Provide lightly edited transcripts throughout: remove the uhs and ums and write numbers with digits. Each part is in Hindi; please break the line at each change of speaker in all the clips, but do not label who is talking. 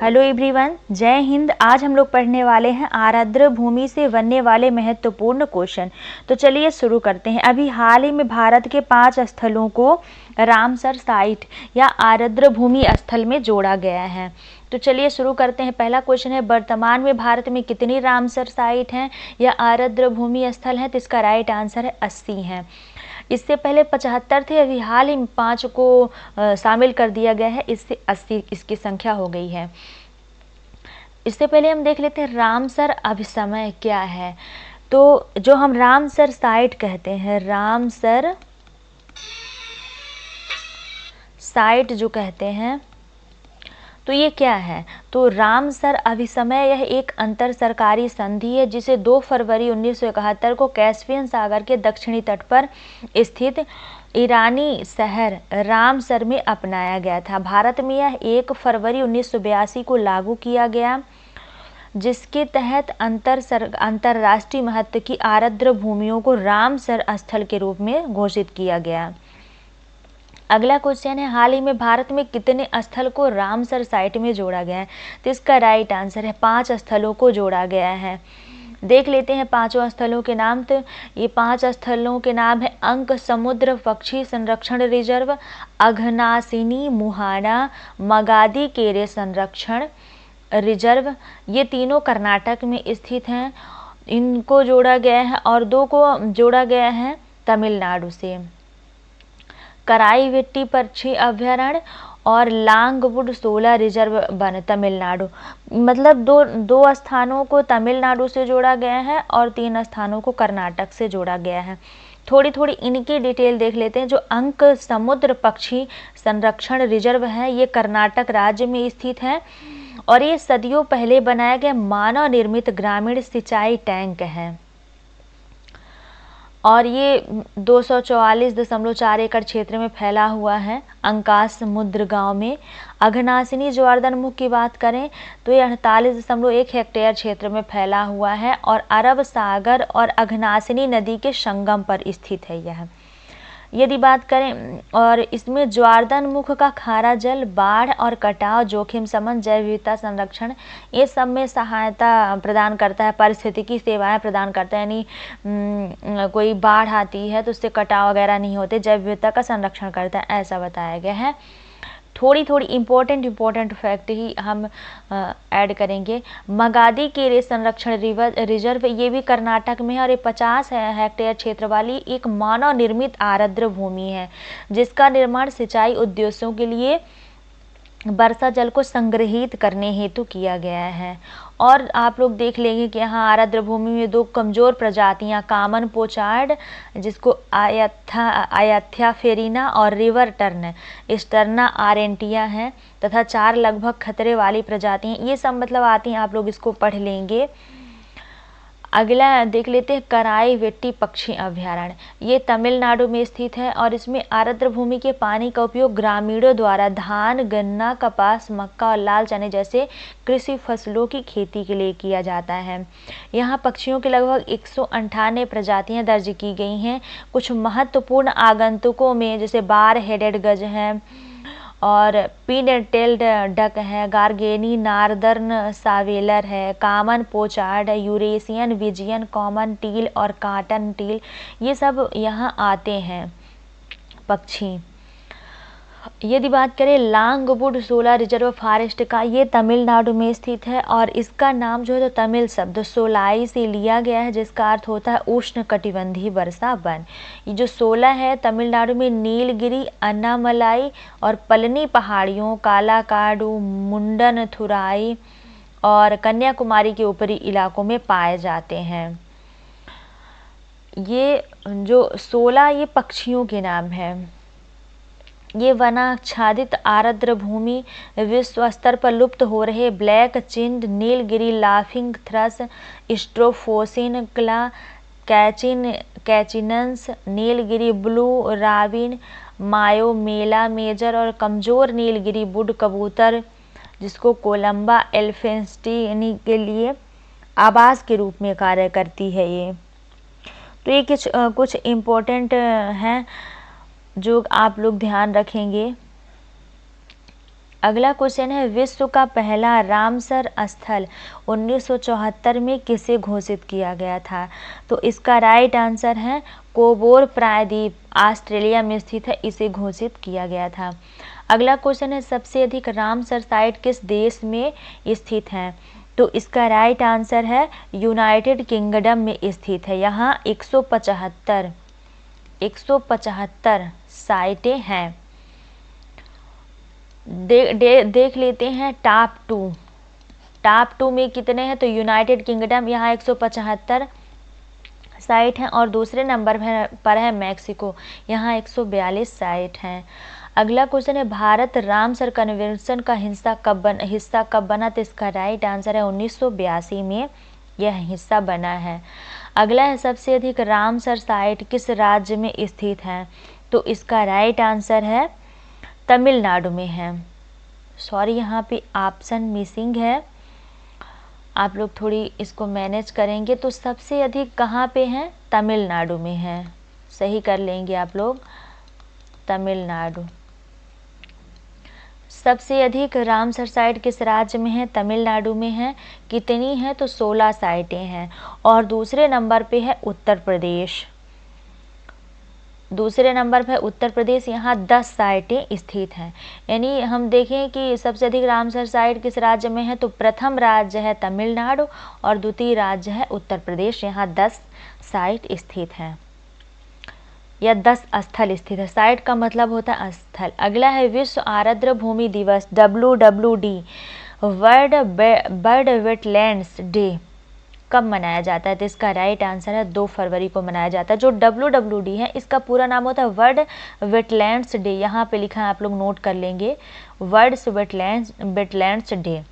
हेलो एवरीवन, जय हिंद। आज हम लोग पढ़ने वाले हैं आर्द्र भूमि से बनने वाले महत्वपूर्ण क्वेश्चन। तो चलिए शुरू करते हैं। अभी हाल ही में भारत के 5 स्थलों को रामसर साइट या आर्द्र भूमि स्थल में जोड़ा गया है। तो चलिए शुरू करते हैं। पहला क्वेश्चन है, वर्तमान में भारत में कितनी रामसर साइट हैं या आर्द्र भूमि स्थल हैं? तो इसका राइट आंसर है 80 हैं। इससे पहले 75 थे, अभी हाल ही में 5 को शामिल कर दिया गया है, इससे 80 इसकी संख्या हो गई है। इससे पहले हम देख लेते हैं रामसर अभिसमय क्या है। तो जो हम रामसर साइट कहते हैं, रामसर साइट जो कहते हैं, तो ये क्या है? तो रामसर अभिसमय यह एक अंतर सरकारी संधि है जिसे 2 फरवरी 1971 को कैस्पियन सागर के दक्षिणी तट पर स्थित ईरानी शहर रामसर में अपनाया गया था। भारत में यह 1 फरवरी 1982 को लागू किया गया, जिसके तहत अंतरराष्ट्रीय महत्व की आर्द्र भूमियों को रामसर स्थल के रूप में घोषित किया गया। अगला क्वेश्चन है, हाल ही में भारत में कितने स्थल को रामसर साइट में जोड़ा गया है? तो इसका राइट आंसर है 5 स्थलों को जोड़ा गया है। देख लेते हैं 5 स्थलों के नाम। तो ये 5 स्थलों के नाम है अंक समुद्र पक्षी संरक्षण रिजर्व, अघनासिनी मुहाना, मगादी केरे संरक्षण रिजर्व। ये तीनों कर्नाटक में स्थित हैं, इनको जोड़ा गया है। और 2 को जोड़ा गया है तमिलनाडु से, कराईवेट्टी पक्षी अभ्यारण्य और लांगवुड 16 रिजर्व वन तमिलनाडु। मतलब दो स्थानों को तमिलनाडु से जोड़ा गया है और 3 स्थानों को कर्नाटक से जोड़ा गया है। थोड़ी इनकी डिटेल देख लेते हैं। जो अंक समुद्र पक्षी संरक्षण रिजर्व है, ये कर्नाटक राज्य में स्थित है और ये सदियों पहले बनाया गया मानव निर्मित ग्रामीण सिंचाई टैंक है और ये 244.4 एकड़ क्षेत्र में फैला हुआ है अंकाश समुद्र गांव में। अघनासिनी ज्वारदान मुख की बात करें तो ये 48.1 हेक्टेयर क्षेत्र में फैला हुआ है और अरब सागर और अघनासिनी नदी के संगम पर स्थित है यह। यदि बात करें, और इसमें ज्वारदान मुख का खारा जल, बाढ़ और कटाव, जोखिम शमन, जैव विविधता संरक्षण, ये सब में सहायता प्रदान करता है, पारिस्थितिकी सेवाएं प्रदान करता है। यानी कोई बाढ़ आती है तो उससे कटाव वगैरह नहीं होते, जैव विविधता का संरक्षण करता है, ऐसा बताया गया है। थोड़ी इम्पोर्टेंट फैक्ट ही हम ऐड करेंगे। मगादी केरे संरक्षण रिजर्व, ये भी कर्नाटक में है और ये 50 हेक्टेयर क्षेत्र वाली एक मानव निर्मित आर्द्र भूमि है जिसका निर्माण सिंचाई उद्देश्यों के लिए वर्षा जल को संग्रहित करने हेतु किया गया है। और आप लोग देख लेंगे कि यहाँ आर्द्र भूमि में 2 कमजोर प्रजातियाँ, कामन पोचार्ड जिसको आयथ्या फेरिना और रिवर टर्न स्टर्ना आरेंटिया हैं, तथा 4 लगभग खतरे वाली प्रजातियाँ। ये सब मतलब आती हैं, आप लोग इसको पढ़ लेंगे। अगला देख लेते हैं कराईवेट्टी पक्षी अभ्यारण्य। ये तमिलनाडु में स्थित है और इसमें आर्द्र भूमि के पानी का उपयोग ग्रामीणों द्वारा धान, गन्ना, कपास, मक्का और लाल चने जैसे कृषि फसलों की खेती के लिए किया जाता है। यहाँ पक्षियों के लगभग 198 प्रजातियाँ दर्ज की गई हैं। कुछ महत्वपूर्ण आगंतुकों में जैसे बार हेडेड गज हैं और पिन-टेल्ड डक है, गार्गेनी नार्दर्न सावेलर है, कामन पोचार्ड है, यूरेशियन विजियन, कॉमन टील और काटन टील, ये सब यहाँ आते हैं पक्षी। यदि बात करें लांगवुड 16 रिजर्व फॉरेस्ट का, ये तमिलनाडु में स्थित है और इसका नाम जो है तो तमिल शब्द सोलाई से लिया गया है जिसका अर्थ होता है उष्णकटिबंधीय वर्षा वन। ये जो 16 है तमिलनाडु में नीलगिरी, अन्नामलाई और पलनी पहाड़ियों, कालाकाडू, मुंडनथुराई और कन्याकुमारी के ऊपरी इलाकों में पाए जाते हैं। ये जो 16 ये पक्षियों के नाम हैं। ये वनाच्छादित आर्द्र भूमि विश्व स्तर पर लुप्त हो रहे ब्लैक चिंड, नीलगिरी लाफिंग थ्रस, स्ट्रोफोसिन क्ला, कैचिनस, नीलगिरी ब्लू राबिन, मायोमेला मेजर और कमजोर नीलगिरी वुड कबूतर जिसको कोलंबा एल्फेंस्टीनी के लिए आवास के रूप में कार्य करती है ये। तो ये कुछ इम्पोर्टेंट हैं जो आप लोग ध्यान रखेंगे। अगला क्वेश्चन है, विश्व का पहला रामसर स्थल 1974 में किसे घोषित किया गया था? तो इसका राइट आंसर है कोबोर प्रायद्वीप, ऑस्ट्रेलिया में स्थित है, इसे घोषित किया गया था। अगला क्वेश्चन है, सबसे अधिक रामसर साइट किस देश में स्थित है? तो इसका राइट आंसर है यूनाइटेड किंगडम में स्थित है। यहाँ 175 साइटें हैं। देख लेते हैं टॉप टू में कितने हैं? तो यूनाइटेड किंगडम यहाँ 175 साइट हैं और दूसरे नंबर पर है मैक्सिको, यहाँ 142 साइट हैं। अगला क्वेश्चन है, भारत रामसर कन्वेंशन का हिस्सा कब बना? तो इसका राइट आंसर है 1982 में यह हिस्सा बना है। अगला है, सबसे अधिक रामसर साइट किस राज्य में स्थित है? तो इसका राइट आंसर है तमिलनाडु में है। सॉरी, यहाँ पे ऑप्शन मिसिंग है, आप लोग थोड़ी इसको मैनेज करेंगे। तो सबसे अधिक कहाँ पे है? तमिलनाडु में है, सही कर लेंगे आप लोग, तमिलनाडु। सबसे अधिक रामसर साइट किस राज्य में है? तमिलनाडु में है। कितनी है? तो 16 साइटें हैं। और दूसरे नंबर पे है उत्तर प्रदेश, दूसरे नंबर पर उत्तर प्रदेश, यहाँ 10 साइटें स्थित हैं। यानी हम देखें कि सबसे अधिक रामसर साइट किस राज्य में है, तो प्रथम राज्य है तमिलनाडु और द्वितीय राज्य है उत्तर प्रदेश, यहाँ 10 साइट स्थित हैं या 10 स्थल स्थित है। साइट का मतलब होता है स्थल। अगला है, विश्व आर्द्र भूमि दिवस WWD, वर्ल्ड वेटलैंड्स डे कब मनाया जाता है? तो इसका राइट आंसर है 2 फरवरी को मनाया जाता है। जो WWD है इसका पूरा नाम होता है वर्ल्ड वेटलैंड्स डे, यहाँ पे लिखा है, आप लोग नोट कर लेंगे, वर्ल्ड वेटलैंड्स डे,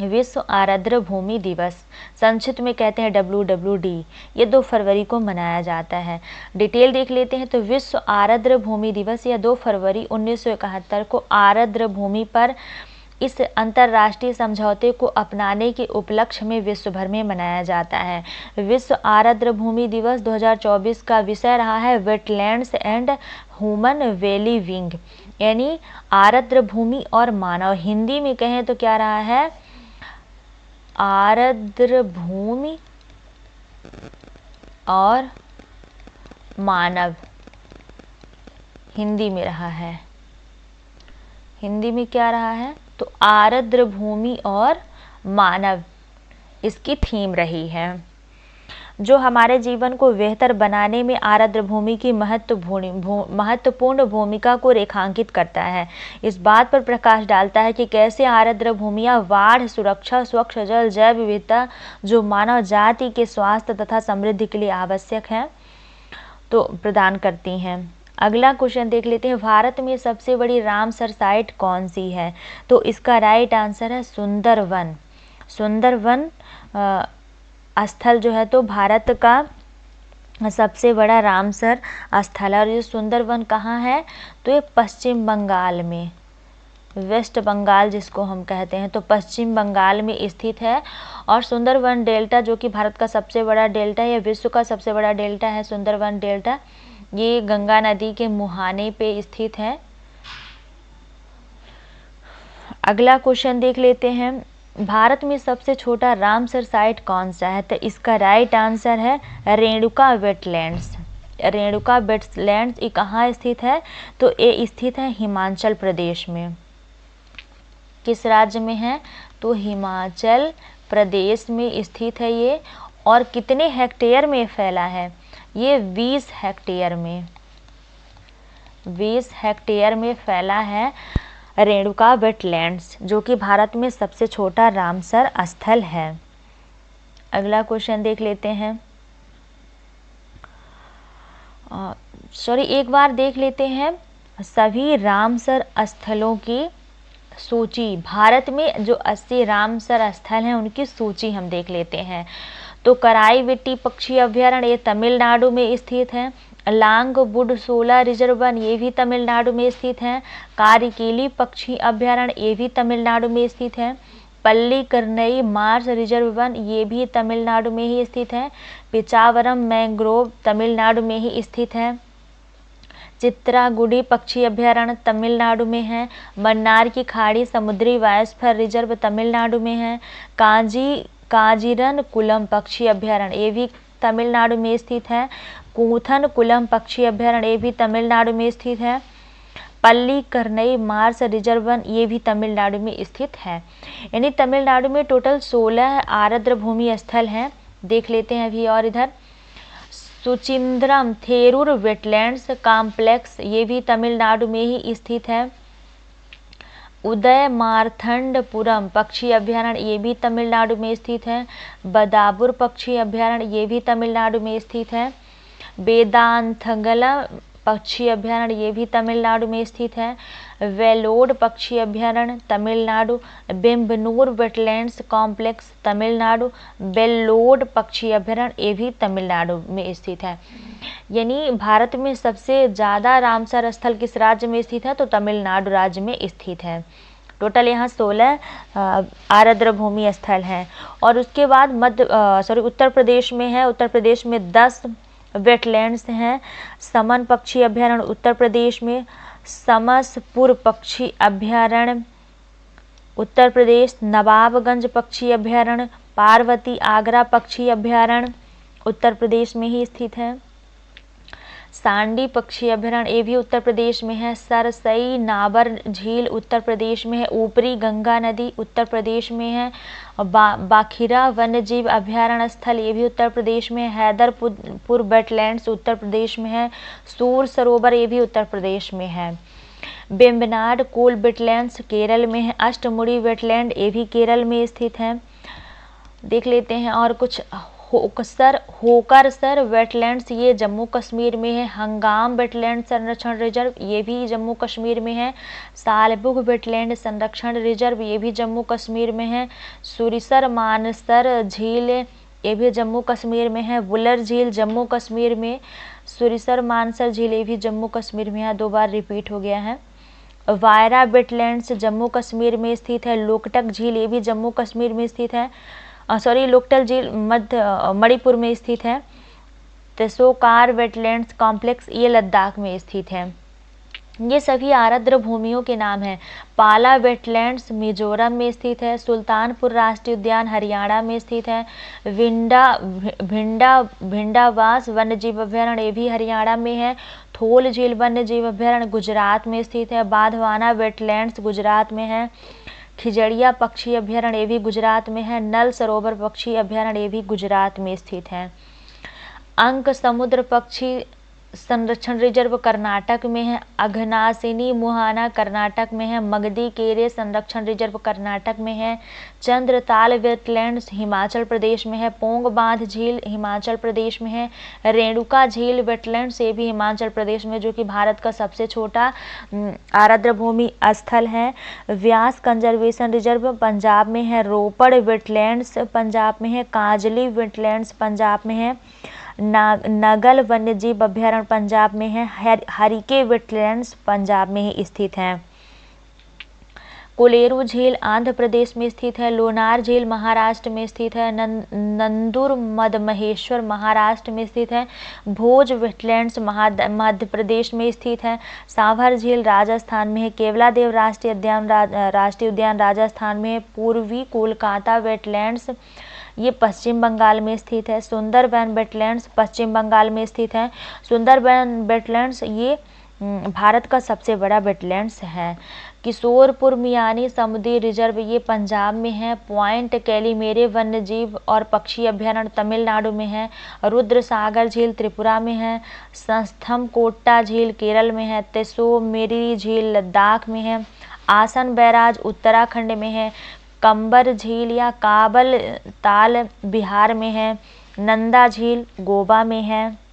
विश्व आर्द्र भूमि दिवस, संक्षिप्त में कहते हैं WWD। ये 2 फरवरी को मनाया जाता है। डिटेल देख लेते हैं। तो विश्व आर्द्र भूमि दिवस या 2 फरवरी 1971 को आर्द्र भूमि पर इस अंतर्राष्ट्रीय समझौते को अपनाने के उपलक्ष्य में विश्व भर में मनाया जाता है। विश्व आर्द्र भूमि दिवस 2024 का विषय रहा है वेटलैंड्स एंड ह्यूमन वेलबीइंग, यानी आर्द्र भूमि और मानव। हिंदी में कहें तो क्या रहा है? आर्द्र भूमि और मानव, हिंदी में रहा है। हिंदी में क्या रहा है? तो आर्द्र भूमि और मानव, इसकी थीम रही है, जो हमारे जीवन को बेहतर बनाने में आर्द्र भूमि की महत्वपूर्ण भूमिका को रेखांकित करता है। इस बात पर प्रकाश डालता है कि कैसे आर्द्र भूमियाँ बाढ़ सुरक्षा, स्वच्छ जल, जैव विविधता, जो मानव जाति के स्वास्थ्य तथा समृद्धि के लिए आवश्यक है, तो प्रदान करती हैं। अगला क्वेश्चन देख लेते हैं, भारत में सबसे बड़ी रामसर साइट कौन सी है? तो इसका राइट आंसर है सुंदरवन। सुंदरवन स्थल जो है तो भारत का सबसे बड़ा रामसर स्थल है। और ये सुंदरवन कहाँ है? तो ये पश्चिम बंगाल में, वेस्ट बंगाल जिसको हम कहते हैं, तो पश्चिम बंगाल में स्थित है। और सुंदरवन डेल्टा, जो कि भारत का सबसे बड़ा डेल्टा है या विश्व का सबसे बड़ा डेल्टा है, सुंदरवन डेल्टा, ये गंगा नदी के मुहाने पे स्थित है। अगला क्वेश्चन देख लेते हैं, भारत में सबसे छोटा रामसर साइट कौन सा है? तो इसका राइट आंसर है रेणुका वेटलैंड्स। रेणुका वेटलैंड्स ये कहाँ स्थित है? तो ये स्थित है हिमाचल प्रदेश में। किस राज्य में है? तो हिमाचल प्रदेश में स्थित है ये। और कितने हेक्टेयर में फैला है? ये 20 हेक्टेयर में, 20 हेक्टेयर में फैला है रेणुका वेटलैंड्स, जो कि भारत में सबसे छोटा रामसर स्थल है। अगला क्वेश्चन देख लेते हैं, एक बार देख लेते हैं सभी रामसर स्थलों की सूची। भारत में जो 80 रामसर स्थल हैं उनकी सूची हम देख लेते हैं। तो कराईविट्टी पक्षी अभ्यारण्य ये तमिलनाडु में स्थित है। लांगबुडसोला रिजर्व वन ये भी तमिलनाडु में स्थित है। कारिकेली पक्षी अभ्यारण्य ये भी तमिलनाडु में स्थित है। पल्लीकरनई मार्स रिजर्व वन ये भी तमिलनाडु में ही स्थित है। पिचावरम मैंग्रोव तमिलनाडु में ही स्थित है। चित्रागुडी पक्षी अभयारण्य तमिलनाडु में है। मन्नार की खाड़ी समुद्री बायोस्फीयर रिजर्व तमिलनाडु में है। काजीरन कुलम पक्षी अभयारण्य ये भी तमिलनाडु में स्थित है। कूथन कुलम पक्षी अभयारण्य ये भी तमिलनाडु में स्थित है। पल्लीकरनई मार्स रिजर्व वन ये भी तमिलनाडु में स्थित है। यानी तमिलनाडु में टोटल 16 आर्द्र भूमि स्थल हैं। देख लेते हैं अभी। और इधर सुचिंद्रम थेरूर वेटलैंड्स कॉम्प्लेक्स ये भी तमिलनाडु में ही स्थित है। उदय मार्थंडपुरम पक्षी अभयारण्य ये भी तमिलनाडु में स्थित है। बदापुर पक्षी अभयारण्य ये भी तमिलनाडु में स्थित है। वेदांतगला पक्षी अभयारण्य ये भी तमिलनाडु में स्थित है। वेलोड पक्षी अभयारण्य तमिलनाडु। Vembanur wetlands complex Tamil Nadu. वेल्लोड पक्षी अभयारण्य ये भी तमिलनाडु में स्थित है। यानी भारत में सबसे ज़्यादा रामसर स्थल किस राज्य में स्थित है? तो तमिलनाडु राज्य में स्थित है। टोटल यहाँ 16 आर्द्र भूमि स्थल हैं। और उसके बाद उत्तर प्रदेश में है। उत्तर प्रदेश में 10 वेटलैंड्स हैं। समन पक्षी अभयारण्य उत्तर प्रदेश में। समसपुर पक्षी अभयारण्य उत्तर प्रदेश। नवाबगंज पक्षी अभयारण्य, पार्वती आगरा पक्षी अभयारण्य उत्तर प्रदेश में ही स्थित है। सांडी पक्षी अभयारण्य ये भी उत्तर प्रदेश में है। सरसई नाबर झील उत्तर प्रदेश में है। ऊपरी गंगा नदी उत्तर प्रदेश में है। बाखिरा वन्यजीव अभयारण्य स्थल ये भी उत्तर प्रदेश में है। हैदरपुर वेटलैंड्स उत्तर प्रदेश में है। सूर सरोवर ये भी उत्तर प्रदेश में है। बेम्बनाड कोल वेटलैंड्स केरल में है। अष्टमुड़ी वेटलैंड ये भी केरल में स्थित है। देख लेते हैं और कुछ। होकरसर वेटलैंड्स ये जम्मू कश्मीर में है। हंगाम वेटलैंड संरक्षण रिजर्व ये भी जम्मू कश्मीर में है। सालबुग वेटलैंड संरक्षण रिजर्व ये भी जम्मू कश्मीर में है। सुरिसर मानसर झील ये भी जम्मू कश्मीर में है। वुलर झील जम्मू कश्मीर में। सुरिसर मानसर झील ये भी जम्मू कश्मीर में है। 2 बार रिपीट हो गया है। वायरा वेटलैंड्स जम्मू कश्मीर में स्थित है। लोकटक झील ये भी जम्मू कश्मीर में स्थित है। लोकटक झील मणिपुर में स्थित है। तेसोकार वेटलैंड्स कॉम्प्लेक्स ये लद्दाख में स्थित है। ये सभी आर्द्र भूमियों के नाम हैं। पाला वेटलैंड्स मिजोरम में स्थित है। सुल्तानपुर राष्ट्रीय उद्यान हरियाणा में स्थित है। भिंडावास वन्यजीव अभयारण्य ये भी हरियाणा में है। थोल झील वन्यजीव अभयारण्य गुजरात में स्थित है। बाधवाना वेटलैंड्स गुजरात में है। खिजड़िया पक्षी अभयारण्य ये भी गुजरात में है। नल सरोवर पक्षी अभयारण्य ये भी गुजरात में स्थित है। अंक समुद्र पक्षी संरक्षण रिजर्व कर्नाटक में है। अघनासिनी मुहाना कर्नाटक में है। मगदी केरे संरक्षण रिजर्व कर्नाटक में है। चंद्रताल वेटलैंड्स हिमाचल प्रदेश में है। पोंग बांध झील हिमाचल प्रदेश में है। रेणुका झील वेटलैंड्स ये भी हिमाचल प्रदेश में, जो कि भारत का सबसे छोटा आर्द्र भूमि स्थल है। व्यास कंजर्वेशन रिजर्व पंजाब में है। रोपड़ वेटलैंड्स पंजाब में है। काजली वेटलैंड्स पंजाब में है। नगल वन्यजीव अभयारण्य पंजाब में है। हरिके वेटलैंड्स पंजाब में ही स्थित हैं। कोलेरू झील आंध्र प्रदेश में स्थित है। लोनार झील महाराष्ट्र में स्थित है। नंदुर मदमहेश्वर महाराष्ट्र में स्थित है। भोज वेटलैंड्स मध्य प्रदेश में स्थित है। सांभर झील राजस्थान में है। केवलादेव राष्ट्रीय उद्यान राजस्थान में है। पूर्वी कोलकाता वेटलैंड्स ये पश्चिम बंगाल में स्थित है। सुंदरबन वेटलैंड्स पश्चिम बंगाल में स्थित है। सुंदरबन वेटलैंड्स ये भारत का सबसे बड़ा वेटलैंड्स है। किशोरपुर मियानी समुद्री रिजर्व ये पंजाब में है। पॉइंट कैलीमेरे वन्यजीव और पक्षी अभयारण्य तमिलनाडु में है। रुद्र सागर झील त्रिपुरा में है। संस्थम कोट्टा झील केरल में है। तेसोमेरी झील लद्दाख में है। आसन बैराज उत्तराखंड में है। कंबर झील या काबल ताल बिहार में है। नंदा झील गोवा में है।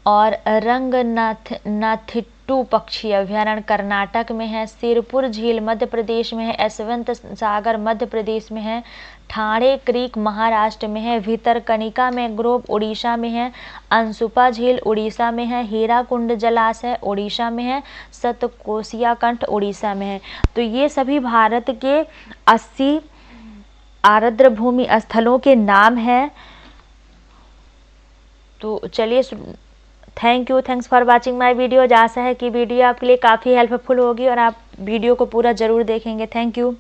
और रंगनाथिट्टू पक्षी अभयारण्य कर्नाटक में है। सिरपुर झील मध्य प्रदेश में है। यशवंत सागर मध्य प्रदेश में है। ठाणे क्रीक महाराष्ट्र में है। भितरकनिका मैंग्रोव उड़ीसा में है। अंसुपा झील उड़ीसा में है। हीराकुंड जलाशय उड़ीसा में है। सतकोसिया कंठ उड़ीसा में है। तो ये सभी भारत के 80 आर्द्र भूमि स्थलों के नाम हैं। तो चलिए thanks for watching my video. आशा है कि वीडियो आपके लिए काफ़ी हेल्पफुल होगी और आप वीडियो को पूरा ज़रूर देखेंगे। Thank you.